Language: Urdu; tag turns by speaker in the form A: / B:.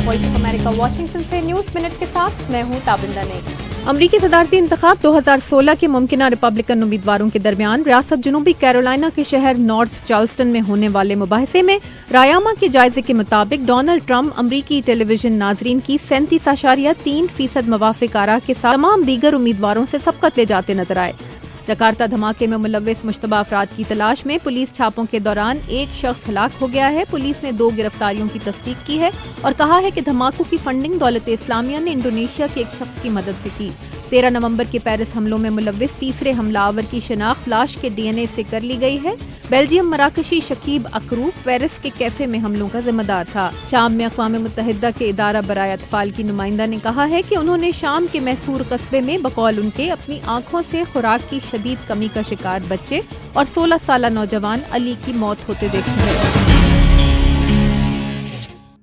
A: وائس آف امریکہ واشنگٹن سے نیوز منٹ کے ساتھ میں ہوں تابندہ نیک۔
B: امریکی صدارتی انتخاب 2016 کے ممکنہ ریپبلکن امیدواروں کے درمیان ریاست جنوبی کیرولائنا کے شہر نارتھ چارلسٹن میں ہونے والے مباحثے میں رائے عامہ کے جائزے کے مطابق ڈونلڈ ٹرمپ امریکی ٹیلی ویژن ناظرین کی 37.3% موافق آراء کے ساتھ تمام دیگر امیدواروں سے سبقت لے جاتے نظر آئے۔ جکارتہ دھماکے میں ملوث مشتبہ افراد کی تلاش میں پولیس چھاپوں کے دوران ایک شخص ہلاک ہو گیا ہے۔ پولیس نے 2 گرفتاریوں کی تصدیق کی ہے اور کہا ہے کہ دھماکوں کی فنڈنگ دولت اسلامیہ نے انڈونیشیا کے ایک شخص کی مدد سے کی۔ 13 نومبر کے پیرس حملوں میں ملوث تیسرے حملہ آور کی شناخت لاش کے ڈی این اے سے کر لی گئی ہے۔ بیلجیم مراکشی شکیب اکرو پیرس کے کیفے میں حملوں کا ذمہ دار تھا۔ شام میں اقوام متحدہ کے ادارہ برائے اطفال کی نمائندہ نے کہا ہے کہ انہوں نے شام کے محصور قصبے میں بقول ان کے اپنی آنکھوں سے خوراک کی شدید کمی کا شکار بچے اور 16 سالہ نوجوان علی کی موت ہوتے دیکھی ہے۔